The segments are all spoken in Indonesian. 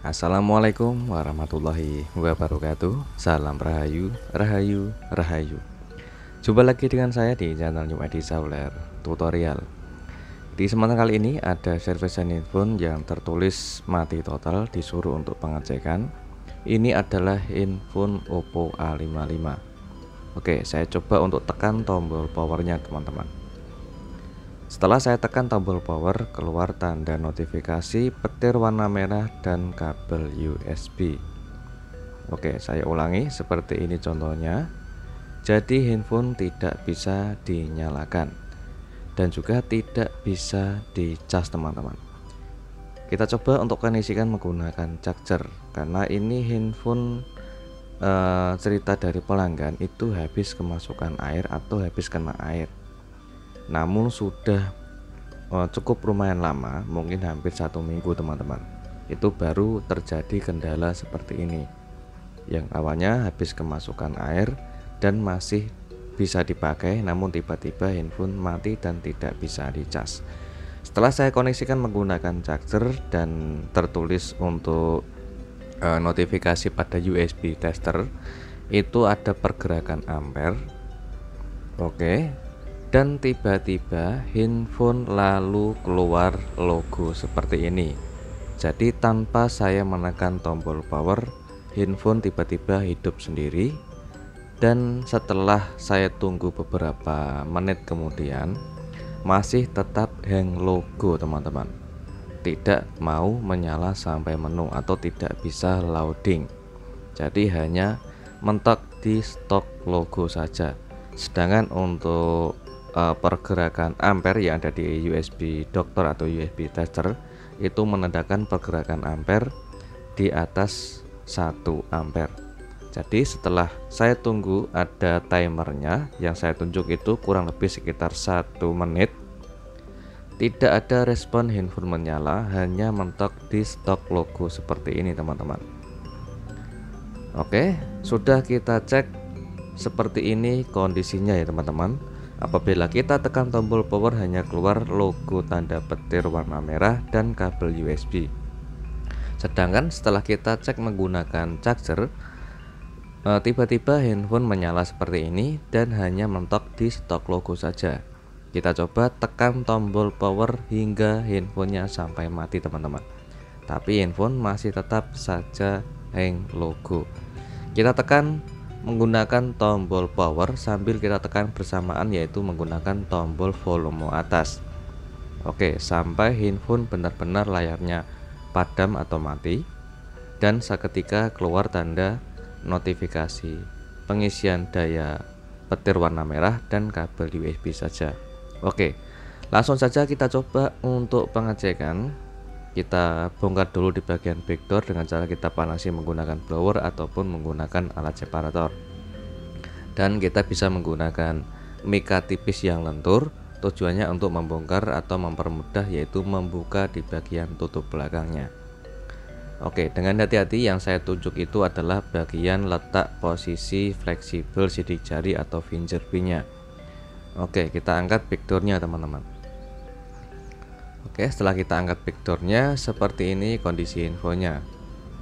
Assalamualaikum warahmatullahi wabarakatuh. Salam Rahayu, Rahayu, Rahayu. Jumpa lagi dengan saya di channel New Edi Sauler Tutorial. Di kesempatan kali ini ada servisan handphone yang tertulis mati total, disuruh untuk pengecekan. Ini adalah handphone Oppo A55. Oke, saya coba untuk tekan tombol powernya teman-teman. Setelah saya tekan tombol power, keluar tanda notifikasi petir warna merah dan kabel USB. Oke, saya ulangi seperti ini contohnya. Jadi handphone tidak bisa dinyalakan dan juga tidak bisa dicas teman-teman. Kita coba untuk kondisikan menggunakan charger, karena ini handphone cerita dari pelanggan itu habis kemasukan air atau habis kena air. Namun sudah cukup lumayan lama, mungkin hampir 1 minggu teman-teman, itu baru terjadi kendala seperti ini, yang awalnya habis kemasukan air dan masih bisa dipakai, namun tiba-tiba handphone mati dan tidak bisa dicas. Setelah saya koneksikan menggunakan charger dan tertulis untuk notifikasi pada USB tester, itu ada pergerakan ampere. Oke, dan tiba-tiba handphone lalu keluar logo seperti ini. Jadi tanpa saya menekan tombol power, handphone tiba-tiba hidup sendiri. Dan setelah saya tunggu beberapa menit kemudian, masih tetap hang logo teman-teman, tidak mau menyala sampai menu atau tidak bisa loading. Jadi hanya mentok di stok logo saja. Sedangkan untuk pergerakan ampere yang ada di USB dokter atau USB tester itu menandakan pergerakan ampere di atas 1 ampere. Jadi setelah saya tunggu, ada timernya yang saya tunjuk itu kurang lebih sekitar 1 menit, tidak ada respon handphone menyala, hanya mentok di stok logo seperti ini teman-teman. Oke, sudah kita cek seperti ini kondisinya ya teman-teman. Apabila kita tekan tombol power, hanya keluar logo tanda petir warna merah dan kabel USB. Sedangkan setelah kita cek menggunakan charger, tiba-tiba handphone menyala seperti ini dan hanya mentok di stok logo saja. Kita coba tekan tombol power hingga handphonenya sampai mati teman-teman, tapi handphone masih tetap saja hang logo. Kita tekan menggunakan tombol power sambil kita tekan bersamaan, yaitu menggunakan tombol volume atas. Oke, sampai handphone benar-benar layarnya padam atau mati dan seketika keluar tanda notifikasi pengisian daya petir warna merah dan kabel USB saja. Oke, langsung saja kita coba untuk pengecekan. Kita bongkar dulu di bagian backdoor dengan cara kita panasi menggunakan blower ataupun menggunakan alat separator. Dan kita bisa menggunakan mika tipis yang lentur, tujuannya untuk membongkar atau mempermudah, yaitu membuka di bagian tutup belakangnya. Oke, dengan hati-hati, yang saya tunjuk itu adalah bagian letak posisi fleksibel sidik jari atau fingerprint-nya. Oke, kita angkat backdoornya teman-teman. Oke, setelah kita angkat backdoornya, seperti ini kondisi infonya.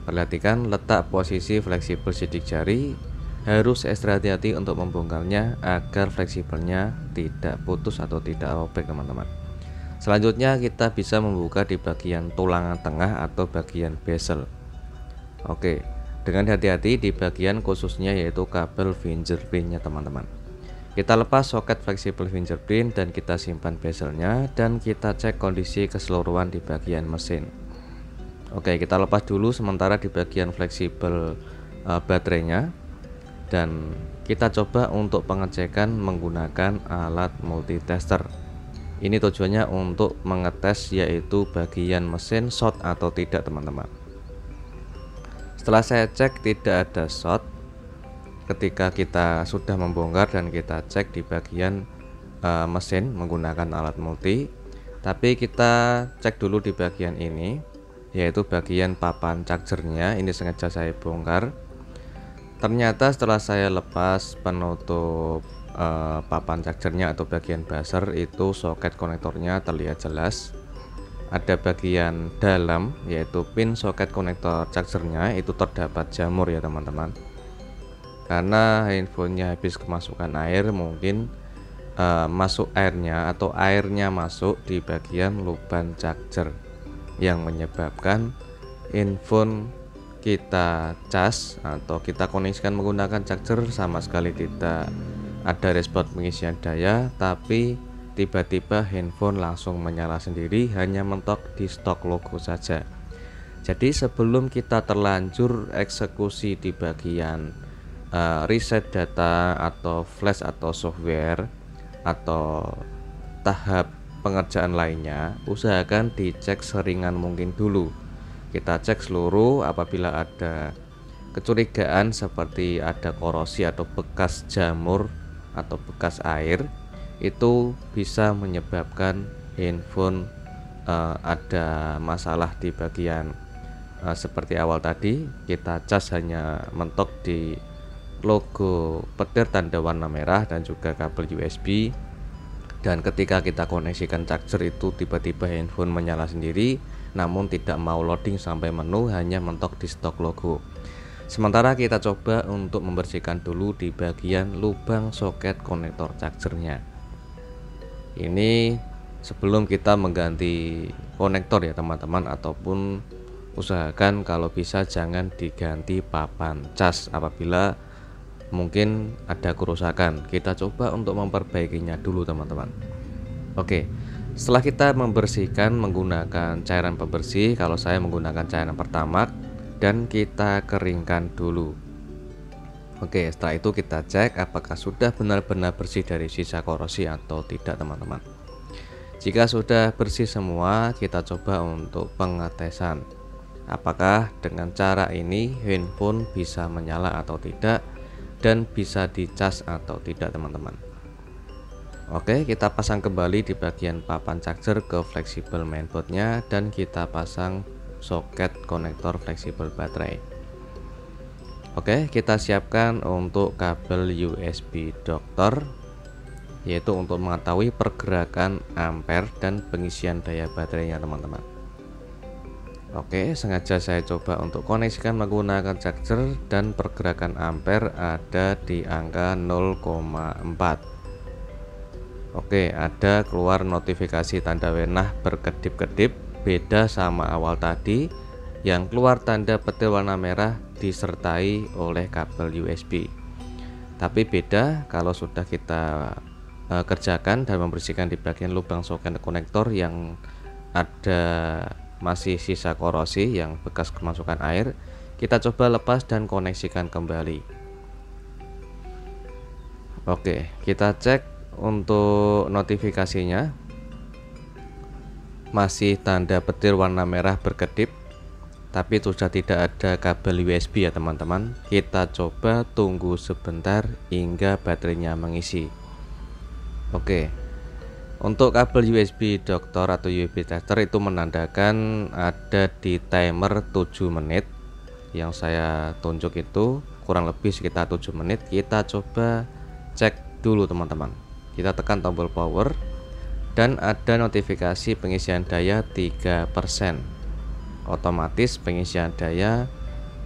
Perhatikan letak posisi fleksibel sidik jari, harus ekstra hati-hati untuk membongkarnya agar fleksibelnya tidak putus atau tidak robek teman-teman. Selanjutnya kita bisa membuka di bagian tulangan tengah atau bagian bezel. Oke, dengan hati-hati di bagian khususnya yaitu kabel fingerprint-nya teman-teman. Kita lepas soket fleksibel fingerprint dan kita simpan bezelnya dan kita cek kondisi keseluruhan di bagian mesin. Oke, kita lepas dulu sementara di bagian fleksibel baterainya dan kita coba untuk pengecekan menggunakan alat multitester. Ini tujuannya untuk mengetes yaitu bagian mesin short atau tidak teman-teman. Setelah saya cek tidak ada short ketika kita sudah membongkar dan kita cek di bagian mesin menggunakan alat multi, tapi kita cek dulu di bagian ini yaitu bagian papan chargernya. Ini sengaja saya bongkar. Ternyata setelah saya lepas penutup papan chargernya atau bagian buzzer, itu soket konektornya terlihat jelas ada bagian dalam yaitu pin soket konektor chargernya itu terdapat jamur ya teman-teman. Karena handphonenya habis kemasukan air, mungkin masuk airnya atau airnya masuk di bagian lubang charger yang menyebabkan handphone kita cas atau kita koneksikan menggunakan charger sama sekali tidak ada respon pengisian daya, tapi tiba-tiba handphone langsung menyala sendiri, hanya mentok di stok logo saja. Jadi sebelum kita terlanjur eksekusi di bagian reset data atau flash atau software atau tahap pengerjaan lainnya, usahakan dicek seringan mungkin dulu. Kita cek seluruh, apabila ada kecurigaan seperti ada korosi atau bekas jamur atau bekas air, itu bisa menyebabkan handphone ada masalah di bagian seperti awal tadi. Kita cas hanya mentok di logo petir tanda warna merah dan juga kabel USB, dan ketika kita koneksikan charger itu tiba-tiba handphone menyala sendiri, namun tidak mau loading sampai menu, hanya mentok di stok logo. Sementara kita coba untuk membersihkan dulu di bagian lubang soket konektor chargernya. Ini sebelum kita mengganti konektor ya teman-teman, ataupun usahakan kalau bisa jangan diganti papan cas apabila mungkin ada kerusakan. Kita coba untuk memperbaikinya dulu teman-teman. Oke, setelah kita membersihkan menggunakan cairan pembersih, kalau saya menggunakan cairan Pertamax, dan kita keringkan dulu. Oke, setelah itu kita cek apakah sudah benar-benar bersih dari sisa korosi atau tidak teman-teman. Jika sudah bersih semua, kita coba untuk pengetesan apakah dengan cara ini handphone bisa menyala atau tidak dan bisa dicas atau tidak teman-teman. Oke, kita pasang kembali di bagian papan charger ke fleksibel mainboardnya, dan kita pasang soket konektor fleksibel baterai. Oke, kita siapkan untuk kabel USB dokter, yaitu untuk mengetahui pergerakan ampere dan pengisian daya baterainya teman-teman. Oke, sengaja saya coba untuk koneksikan menggunakan charger, dan pergerakan ampere ada di angka 0,4. Oke, ada keluar notifikasi tanda merah berkedip-kedip, beda sama awal tadi yang keluar tanda petir warna merah disertai oleh kabel USB. Tapi beda kalau sudah kita kerjakan dan membersihkan di bagian lubang soket konektor yang ada masih sisa korosi yang bekas kemasukan air. Kita coba lepas dan koneksikan kembali. Oke, kita cek untuk notifikasinya masih tanda petir warna merah berkedip, tapi sudah tidak ada kabel USB ya teman-teman. Kita coba tunggu sebentar hingga baterainya mengisi. Oke, untuk kabel USB dokter atau USB tester itu menandakan ada di timer 7 menit. Yang saya tunjuk itu kurang lebih sekitar 7 menit. Kita coba cek dulu teman-teman. Kita tekan tombol power dan ada notifikasi pengisian daya 3%. Otomatis pengisian daya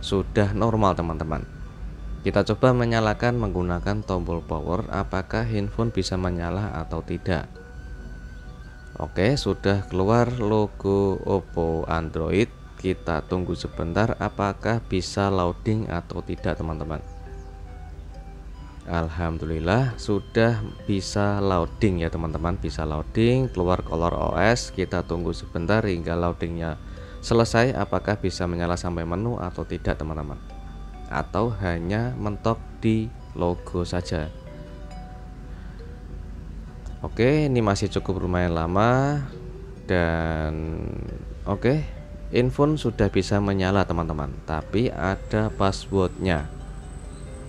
sudah normal teman-teman. Kita coba menyalakan menggunakan tombol power, apakah handphone bisa menyala atau tidak. Oke, sudah keluar logo Oppo Android. Kita tunggu sebentar apakah bisa loading atau tidak teman-teman. Alhamdulillah sudah bisa loading ya teman-teman, bisa loading, keluar color OS. Kita tunggu sebentar hingga loadingnya selesai, apakah bisa menyala sampai menu atau tidak teman-teman, atau hanya mentok di logo saja. Oke, ini masih cukup lumayan lama, dan oke, handphone sudah bisa menyala teman-teman, tapi ada passwordnya.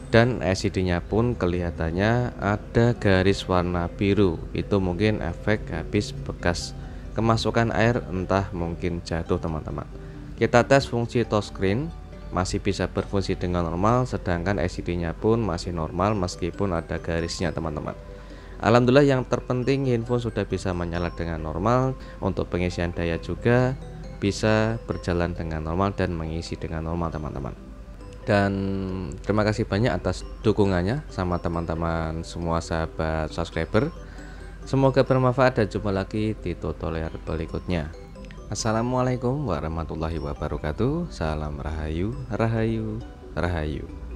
Dan LCD-nya pun kelihatannya ada garis warna biru. Itu mungkin efek habis bekas kemasukan air, entah mungkin jatuh teman-teman. Kita tes fungsi touchscreen, masih bisa berfungsi dengan normal, sedangkan LCD-nya pun masih normal meskipun ada garisnya teman-teman. Alhamdulillah, yang terpenting handphone sudah bisa menyala dengan normal. Untuk pengisian daya juga bisa berjalan dengan normal dan mengisi dengan normal teman-teman. Dan terima kasih banyak atas dukungannya sama teman-teman semua sahabat subscriber. Semoga bermanfaat dan jumpa lagi di tutorial berikutnya. Assalamualaikum warahmatullahi wabarakatuh. Salam rahayu, rahayu, rahayu.